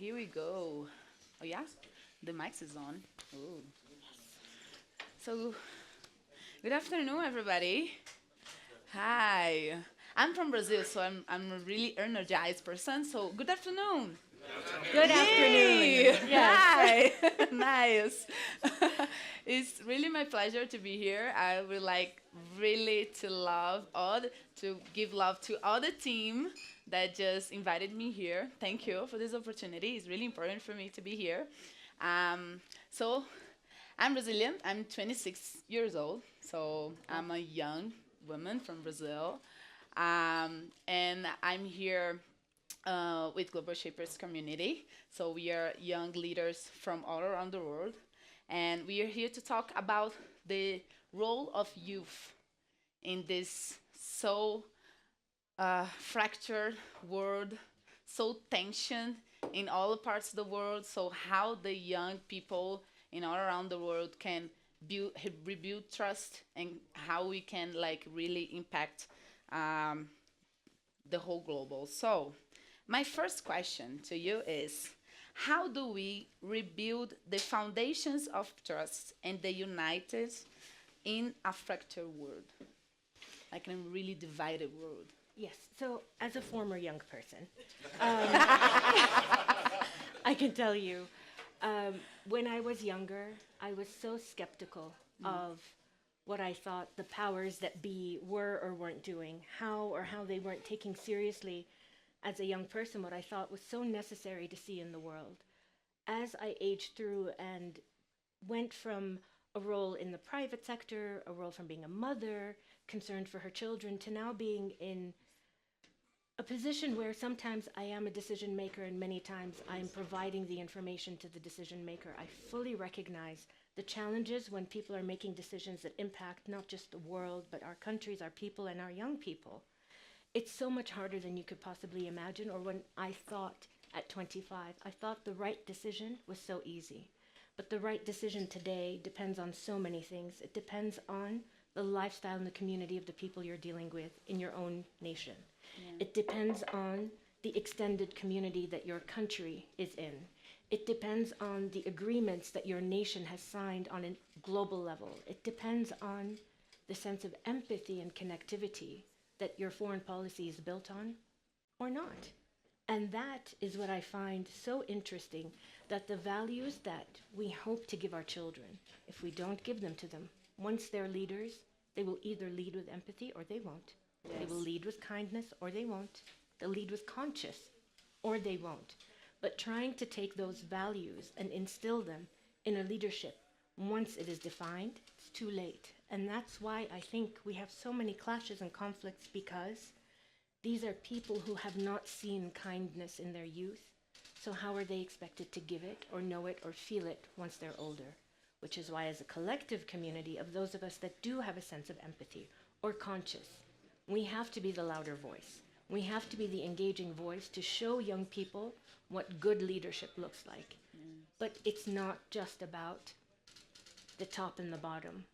here we go. Oh, yeah? The mic is on. Oh. So, good afternoon, everybody. Hi. I'm from Brazil, so I'm a really energized person. So, good afternoon. Good Yay! afternoon. Yes. Hi. Nice. It's really my pleasure to be here. I would like really to to give love to all the team that just invited me here. Thank you for this opportunity. It's really important for me to be here. Um, so I'm Brazilian. I'm 26 years old. So I'm a young woman from Brazil. And I'm here with Global Shapers community. So we are young leaders from all around the world, and we are here to talk about the role of youth in this so fractured world, so tension in all parts of the world. So how the young people in all around the world can rebuild trust, and how we can like really impact um, the whole global. So my first question to you is, how do we rebuild the foundations of trust and the united in a fractured world, like in a really divided world? Yes. So, as a former young person, um, I can tell you, when I was younger, I was so skeptical of what I thought the powers that be were or weren't doing, how they weren't taking seriously as a young person what I thought was so necessary to see in the world. As I aged through and went from a role in the private sector, a role from being a mother, concerned for her children, to now being in a position where sometimes I am a decision maker and many times I'm providing the information to the decision maker. I fully recognize the challenges when people are making decisions that impact not just the world, but our countries, our people, and our young people. It's so much harder than you could possibly imagine. Or when I thought at 25, I thought the right decision was so easy. But the right decision today depends on so many things. It depends on the lifestyle and the community of the people you're dealing with in your own nation. It depends on the extended community that your country is in. It depends on the agreements that your nation has signed on a global level. It depends on the sense of empathy and connectivity that your foreign policy is built on or not. And that is what I find so interesting, that the values that we hope to give our children, if we don't give them to them, once they're leaders, they will either lead with empathy or they won't. They will lead with kindness or they won't. They'll lead with conscience or they won't. But trying to take those values and instill them in a leadership, once it is defined, it's too late. And that's why I think we have so many clashes and conflicts, because these are people who have not seen kindness in their youth. So how are they expected to give it or know it or feel it once they're older? Which is why, as a collective community of those of us that do have a sense of empathy or conscience, we have to be the louder voice. We have to be the engaging voice to show young people what good leadership looks like. But it's not just about the top and the bottom.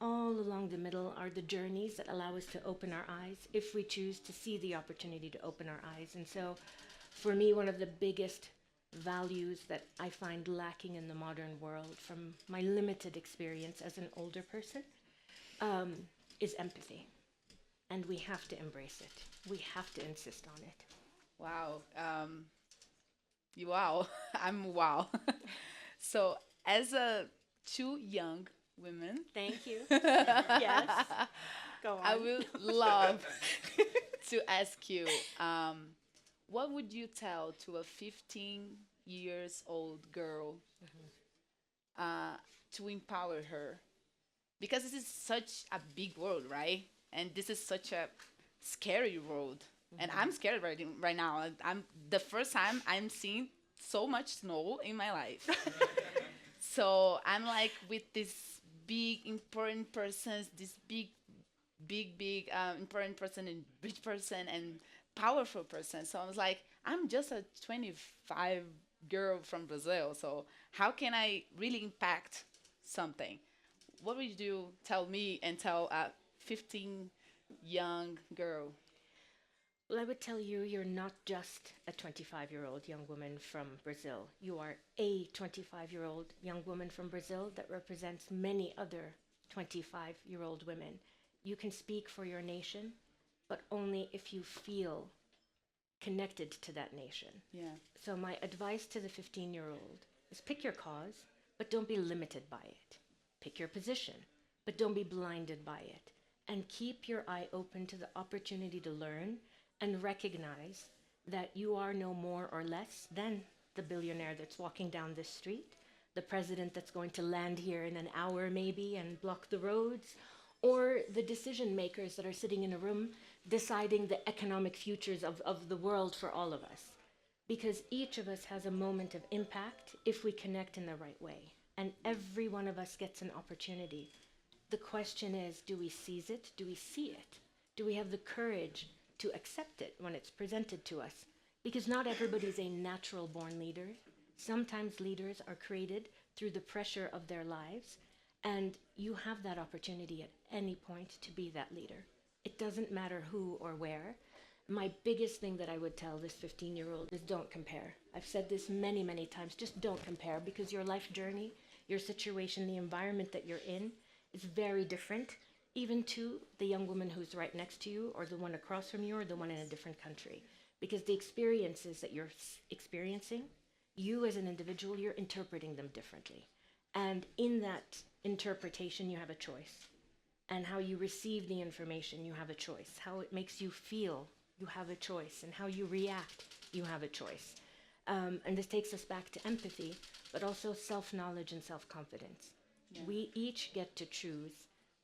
All along the middle are the journeys that allow us to open our eyes if we choose to see the opportunity to open our eyes. And so, for me, one of the biggest values that I find lacking in the modern world, from my limited experience as an older person, is empathy. And we have to embrace it. We have to insist on it. Wow. Wow. I'm wow. So, as a two young women, Thank you. Yes. Go I on. would love to ask you, what would you tell to a 15 years old girl uh, to empower her? Because this is such a big world, right? And this is such a scary world. And I'm scared right now. I'm the first time I'm seeing so much snow in my life. So I'm like with this big important persons, this big important person and rich person and powerful person. So I was like, I'm just a 25 girl from Brazil. So how can I really impact something? What would you tell me and tell a 15 young girl? Well, I would tell you, you're not just a 25-year-old young woman from Brazil. You are a 25-year-old young woman from Brazil that represents many other 25-year-old women. You can speak for your nation, but only if you feel connected to that nation. Yeah. So, my advice to the 15-year-old is pick your cause, but don't be limited by it. Pick your position, but don't be blinded by it. And keep your eye open to the opportunity to learn and recognize that you are no more or less than the billionaire that's walking down this street, the president that's going to land here in an hour maybe and block the roads, or the decision makers that are sitting in a room deciding the economic futures of the world for all of us. Because each of us has a moment of impact if we connect in the right way. And every one of us gets an opportunity. The question is, do we seize it? Do we see it? Do we have the courage to accept it when it's presented to us? Because not everybody's a natural born leader. Sometimes leaders are created through the pressure of their lives, and you have that opportunity at any point to be that leader. It doesn't matter who or where. My biggest thing that I would tell this 15-year-old is don't compare. I've said this many, many times. Just don't compare, because your life journey, your situation, the environment that you're in is very different, even to the young woman who's right next to you, or the one across from you, or the one in a different country. Because the experiences that you're experiencing, you as an individual, you're interpreting them differently. And in that interpretation, you have a choice. And how you receive the information, you have a choice. How it makes you feel, you have a choice. And how you react, you have a choice. And this takes us back to empathy, but also self-knowledge and self-confidence. Yeah. We each get to choose,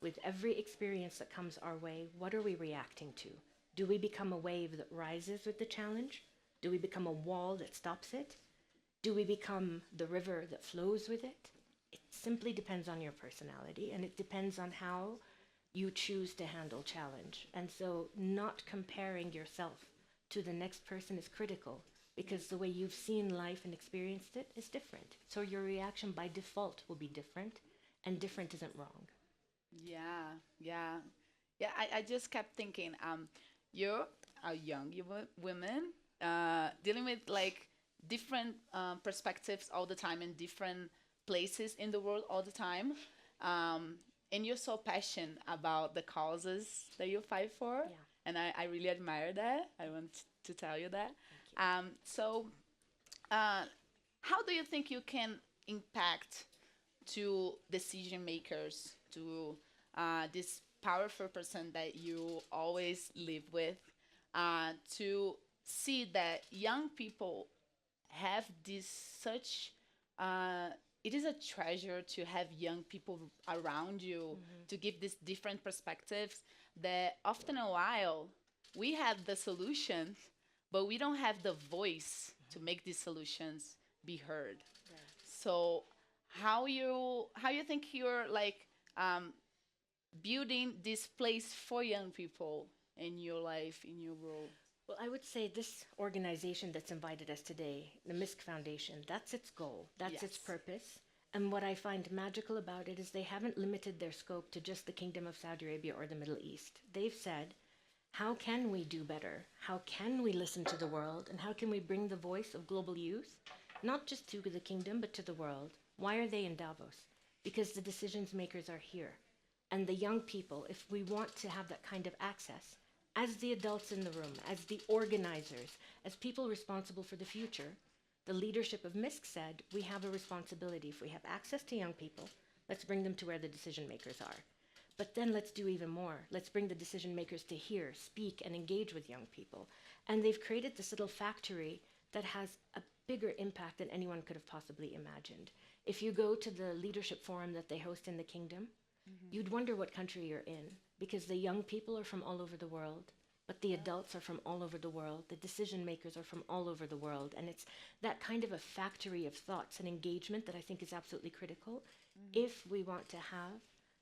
with every experience that comes our way, what are we reacting to? Do we become a wave that rises with the challenge? Do we become a wall that stops it? Do we become the river that flows with it? It simply depends on your personality, and it depends on how you choose to handle challenge. And so not comparing yourself to the next person is critical, because the way you've seen life and experienced it is different. So your reaction by default will be different, and different isn't wrong. Yeah, yeah, yeah. I just kept thinking, you're a young women dealing with like different perspectives all the time in different places in the world all the time. And you're so passionate about the causes that you fight for. Yeah. And I really admire that. I want to tell you that. So, how do you think you can impact to decision makers, to this powerful person that you always live with, to see that young people have this such it is a treasure to have young people around you to give these different perspectives that often a while we have the solutions, but we don't have the voice to make these solutions be heard. So how you think you're like building this place for young people in your life, in your world? Well, I would say this organization that's invited us today, the MISC Foundation, that's its goal, that's its Yes. purpose. And what I find magical about it is they haven't limited their scope to just the Kingdom of Saudi Arabia or the Middle East. They've said, how can we do better? How can we listen to the world? And how can we bring the voice of global youth, not just to the kingdom, but to the world? Why are they in Davos? Because the decisions makers are here. And the young people, if we want to have that kind of access, as the adults in the room, as the organizers, as people responsible for the future, the leadership of MISC said, we have a responsibility. If we have access to young people, let's bring them to where the decision makers are. But then let's do even more. Let's bring the decision makers to hear, speak, and engage with young people. And they've created this little factory that has a bigger impact than anyone could have possibly imagined. If you go to the leadership forum that they host in the kingdom, you'd wonder what country you're in, because the young people are from all over the world, but the adults are from all over the world. The decision makers are from all over the world. And it's that kind of a factory of thoughts and engagement that I think is absolutely critical if we want to have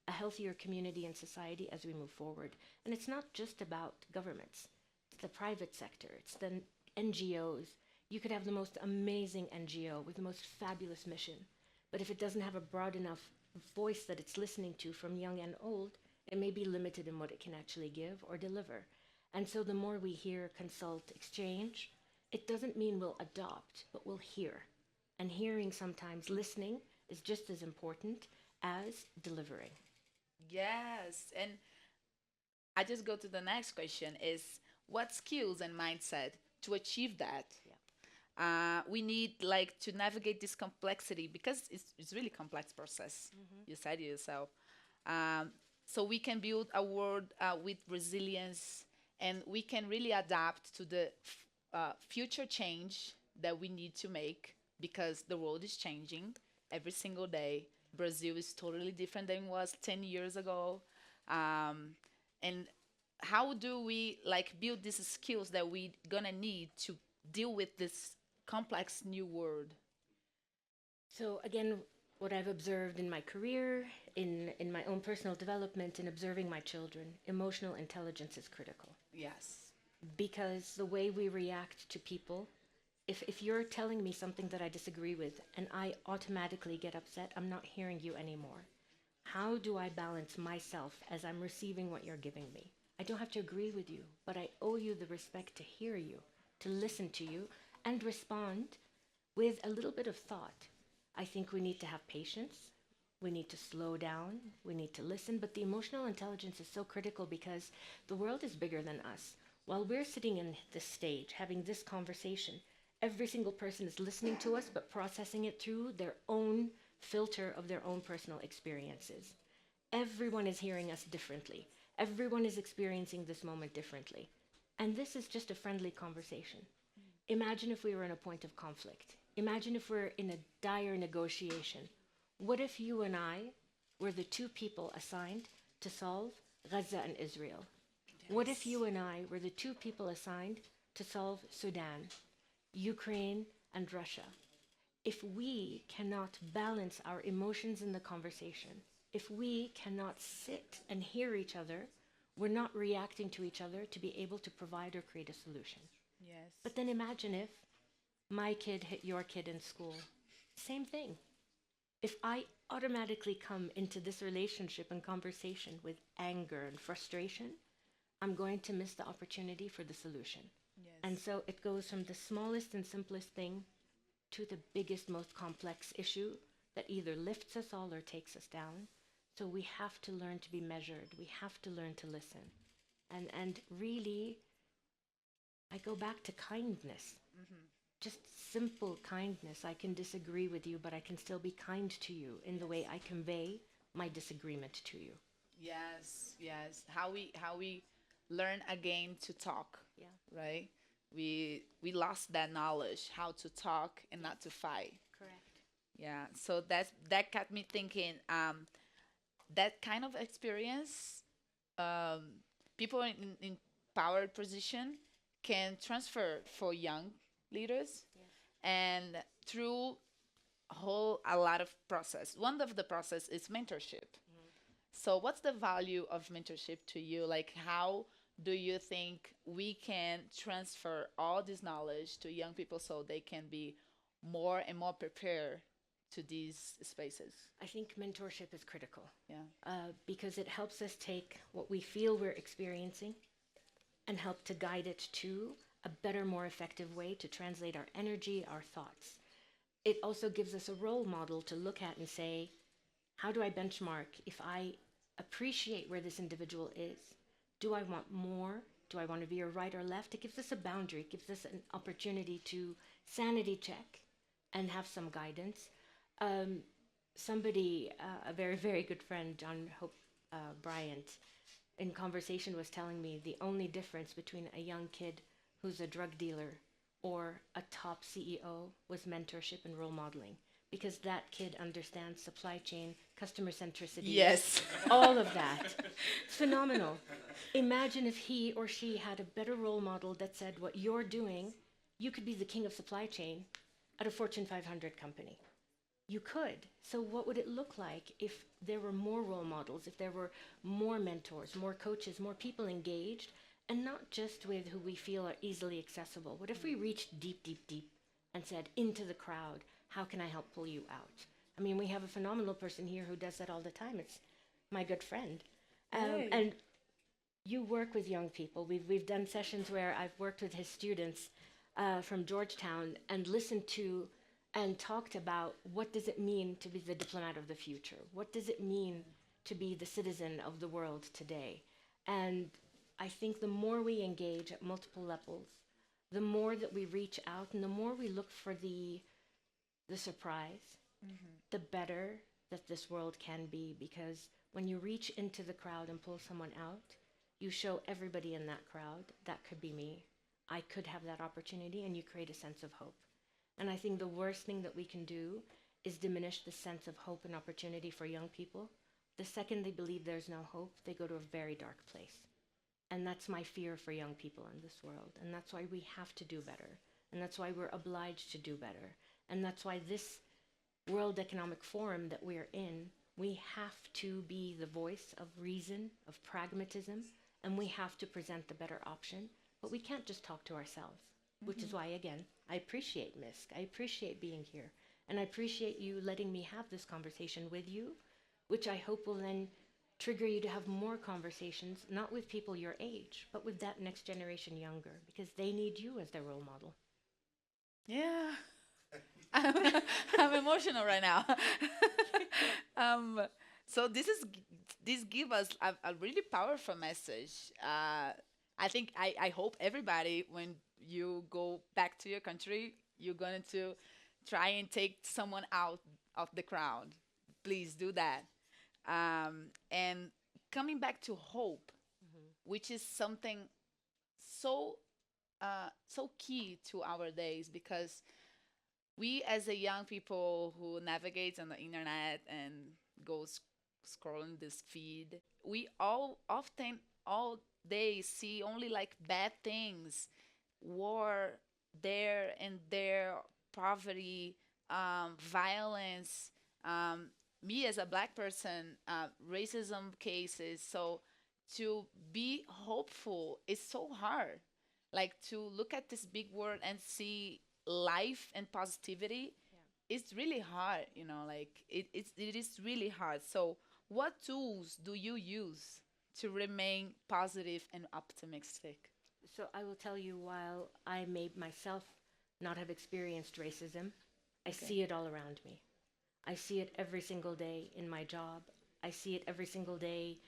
a healthier community and society as we move forward. And it's not just about governments. It's the private sector. It's the NGOs. You could have the most amazing NGO with the most fabulous mission, but if it doesn't have a broad enough voice that it's listening to from young and old, it may be limited in what it can actually give or deliver. And so the more we hear, consult, exchange, it doesn't mean we'll adopt, but we'll hear. And hearing, sometimes listening, is just as important as delivering. Yes. And I just go to the next question is what skills and mindset to achieve that? Yeah. We need like to navigate this complexity because it's really complex process. You said it yourself. Um, so we can build a world with resilience and we can really adapt to the future change that we need to make because the world is changing every single day. Brazil is totally different than it was 10 years ago. Um, and how do we like build these skills that we gonna need to deal with this complex new world? So again, what I've observed in my career, in my own personal development, in observing my children, emotional intelligence is critical. Yes. Because the way we react to people, if you're telling me something that I disagree with and I automatically get upset, I'm not hearing you anymore. How do I balance myself as I'm receiving what you're giving me? I don't have to agree with you, but I owe you the respect to hear you, to listen to you, and respond with a little bit of thought. I think we need to have patience. We need to slow down. We need to listen. But the emotional intelligence is so critical because the world is bigger than us. While we're sitting in this stage having this conversation, every single person is listening to us but processing it through their own filter of their own personal experiences. Everyone is hearing us differently. Everyone is experiencing this moment differently. And this is just a friendly conversation. Imagine if we were in a point of conflict. Imagine if we're in a dire negotiation. What if you and I were the two people assigned to solve Gaza and Israel? What if you and I were the two people assigned to solve Sudan, Ukraine, and Russia? If we cannot balance our emotions in the conversation, if we cannot sit and hear each other, we're not reacting to each other to be able to provide or create a solution. Yes. But then imagine if my kid hit your kid in school. Same thing. If I automatically come into this relationship and conversation with anger and frustration, I'm going to miss the opportunity for the solution. Yes. And so it goes from the smallest and simplest thing to the biggest, most complex issue that either lifts us all or takes us down. So we have to learn to be measured. We have to learn to listen. And really, I go back to kindness. Just simple kindness. I can disagree with you, but I can still be kind to you in the way I convey my disagreement to you. Yes, yes. How we learn again to talk, Yeah, right? We lost that knowledge how to talk and not to fight. correct. Yeah. So that got me thinking. That kind of experience, people in power position can transfer for young leaders Yes. and through a lot of process. One of the process is mentorship. So, what's the value of mentorship to you? Like, how do you think we can transfer all this knowledge to young people so they can be more and more prepared to these spaces? I think mentorship is critical Yeah. because it helps us take what we feel we're experiencing and help to guide it to a better, more effective way to translate our energy, our thoughts. It also gives us a role model to look at and say, how do I benchmark if I appreciate where this individual is? Do I want more? Do I want to veer right or left? It gives us a boundary, it gives us an opportunity to sanity check and have some guidance. Um, somebody, a very, very good friend, John Hope Bryant, in conversation was telling me the only difference between a young kid who's a drug dealer or a top CEO was mentorship and role modeling because that kid understands supply chain, customer centricity, Yes. all of that. It's phenomenal. Imagine if he or she had a better role model that said, what you're doing, you could be the king of supply chain at a Fortune 500 company. You could. So, what would it look like if there were more role models, if there were more mentors, more coaches, more people engaged, and not just with who we feel are easily accessible? What if we reached deep, deep, deep and said, into the crowd, how can I help pull you out? I mean, we have a phenomenal person here who does that all the time. It's my good friend. Right. And You work with young people. We've done sessions where I've worked with his students from Georgetown and listened to and talked about what does it mean to be the diplomat of the future? What does it mean to be the citizen of the world today? And I think the more we engage at multiple levels, the more that we reach out and the more we look for the surprise, the better that this world can be. Because when you reach into the crowd and pull someone out, you show everybody in that crowd that could be me. I could have that opportunity, and you create a sense of hope. And I think the worst thing that we can do is diminish the sense of hope and opportunity for young people. The second they believe there's no hope, they go to a very dark place. And that's my fear for young people in this world. And that's why we have to do better. And that's why we're obliged to do better. And that's why this World Economic Forum that we're in, we have to be the voice of reason, of pragmatism, and we have to present the better option. But we can't just talk to ourselves, which is why, again, I appreciate MISC. I appreciate being here. And I appreciate you letting me have this conversation with you, which I hope will then trigger you to have more conversations, not with people your age, but with that next generation younger, because they need you as their role model. Yeah. I'm, I'm emotional right now. um, so this give us a really powerful message. I think I hope everybody, when you go back to your country, you're going to try and take someone out of the crowd. Please do that. And coming back to hope, which is something so so key to our days, because we as a young people who navigates on the internet and goes scrolling this feed, we all often all day see only like bad things, war there and there, poverty, violence, me as a black person, racism cases. So to be hopeful is so hard, like to look at this big world and see life and positivity. It's really hard, like it is really hard. So what tools do you use to remain positive and optimistic? So I will tell you, while I may myself not have experienced racism, I Okay. see it all around me. I see it every single day in my job. I see it every single day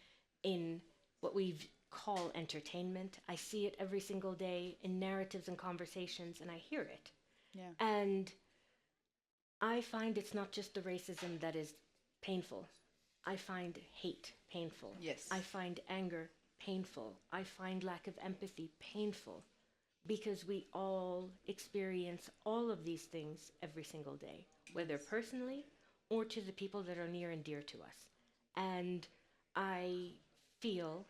in what we call entertainment. I see it every single day in narratives and conversations, and I hear it. Yeah. And I find it's not just the racism that is painful. I find hate painful. Yes. I find anger painful. I find lack of empathy painful, because we all experience all of these things every single day, whether personally or to the people that are near and dear to us. And I feel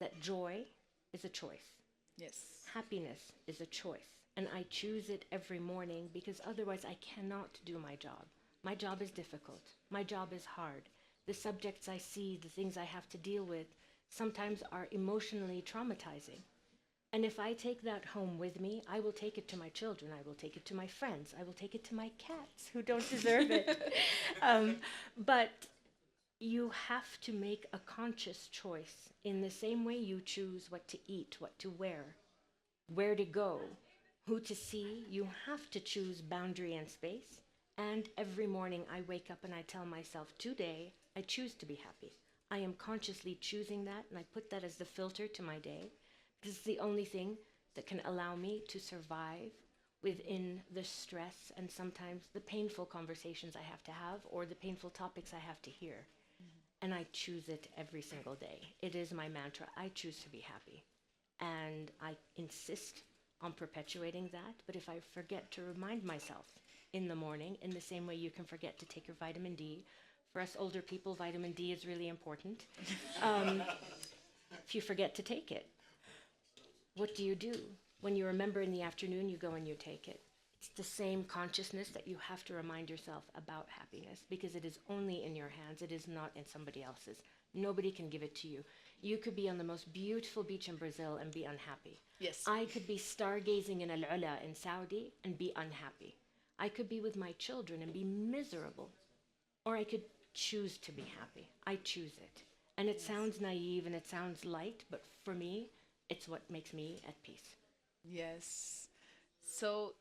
that joy is a choice. Yes. Happiness is a choice. And I choose it every morning, because otherwise I cannot do my job. My job is difficult. My job is hard. The subjects I see, the things I have to deal with, sometimes are emotionally traumatizing. And if I take that home with me, I will take it to my children. I will take it to my friends. I will take it to my cats who don't deserve it. But you have to make a conscious choice in the same way you choose what to eat, what to wear, where to go, who to see. You have to choose boundary and space. And every morning I wake up and I tell myself, today I choose to be happy. I am consciously choosing that, and I put that as the filter to my day. This is the only thing that can allow me to survive within the stress and sometimes the painful conversations I have to have, or the painful topics I have to hear. And I choose it every single day. It is my mantra. I choose to be happy. And I insist on perpetuating that. But if I forget to remind myself in the morning, in the same way you can forget to take your vitamin D, for us older people, vitamin D is really important. Um, if you forget to take it, what do? When you remember in the afternoon, you go and you take it. It's the same consciousness that you have to remind yourself about happiness, because it is only in your hands. It is not in somebody else's. Nobody can give it to you. You could be on the most beautiful beach in Brazil and be unhappy. Yes. I could be stargazing in Al Ula in Saudi and be unhappy. I could be with my children and be miserable. Or I could choose to be happy. I choose it. And it Yes. sounds naive and it sounds light, but for me, it's what makes me at peace. Yes. So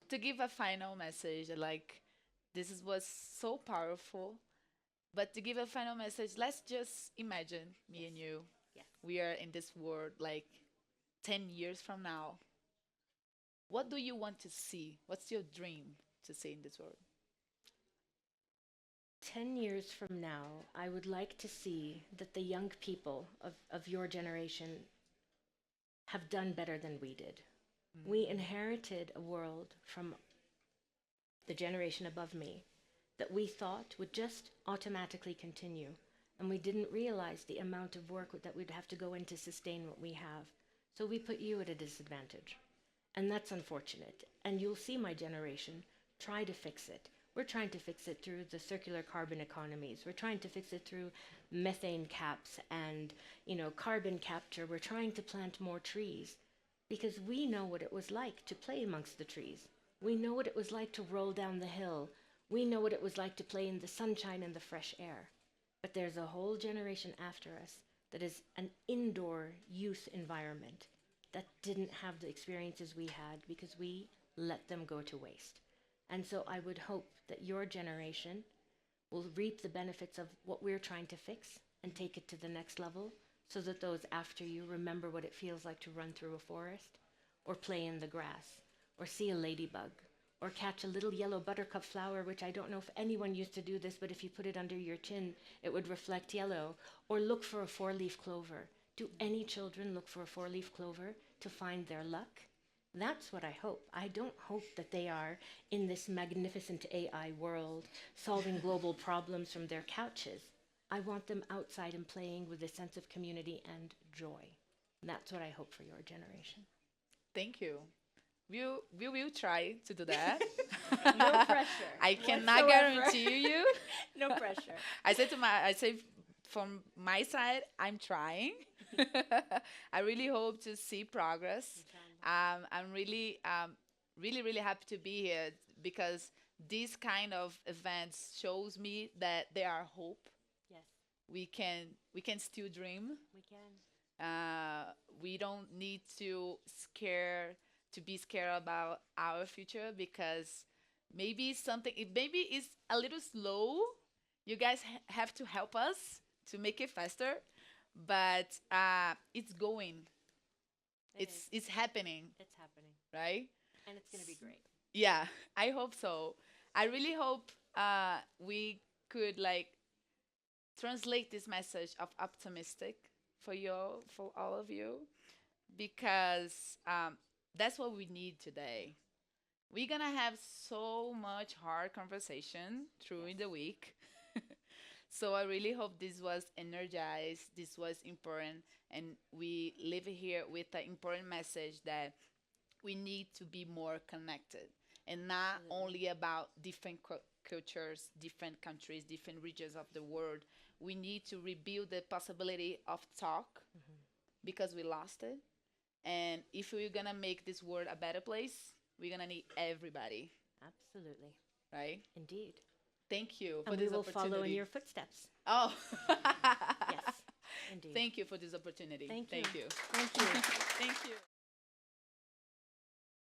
to give a final message, like was so powerful. But to give a final message, let's just imagine me Yes. and you. Yes. We are in this world like 10 years from now. What do you want to see? What's your dream to see in this world? 10 years from now, I would like to see that the young people of your generation have done better than we did. We inherited a world from the generation above me that we thought would just automatically continue. And we didn't realize the amount of work that we'd have to go in to sustain what we have. So we put you at a disadvantage. And that's unfortunate. And you'll see my generation try to fix it. We're trying to fix it through the circular carbon economies. We're trying to fix it through methane caps and, carbon capture. We're trying to plant more trees because we know what it was like to play amongst the trees. We know what it was like to roll down the hill. We know what it was like to play in the sunshine and the fresh air. But there's a whole generation after us that is an indoor youth environment that didn't have the experiences we had because we let them go to waste. And so I would hope that your generation will reap the benefits of what we're trying to fix and take it to the next level so that those after you remember what it feels like to run through a forest or play in the grass or see a ladybug or catch a little yellow buttercup flower, which I don't know if anyone used to do this, but if you put it under your chin, it would reflect yellow, or look for a four-leaf clover. Do any children look for a four-leaf clover to find their luck? That's what I hope. I don't hope that they are in this magnificent AI world solving global problems from their couches. I want them outside and playing with a sense of community and joy. That's what I hope for your generation. Thank you. We will try to do that. No pressure I cannot whatsoever. guarantee you. No pressure. I say from my side, I'm trying. I really hope to see progress. I'm really happy to be here because these kind of events shows me that there are hope. Yes, We can still dream. we can. We don't need to be scared about our future because maybe it's a little slow. You guys have to help us to make it faster, but it's going. It is. It's happening, It's happening. right? And it's going to be great. Yeah, I hope so. I really hope we could like translate this message of optimistic for all of you, because that's what we need today. We're gonna have so much hard conversation through in the week. So I really hope this was energized, this was important, and we live here with the important message that we need to be more connected and not Absolutely. only about different cultures, different countries, different regions of the world. We need to rebuild the possibility of talk because we lost it. And if we're gonna make this world a better place, we're gonna need everybody, Absolutely. right? Indeed. Thank you for And we this will follow in opportunity. your footsteps. Oh, Yes, indeed. thank you for this opportunity. Thank you. Thank you. Thank you. Thank you.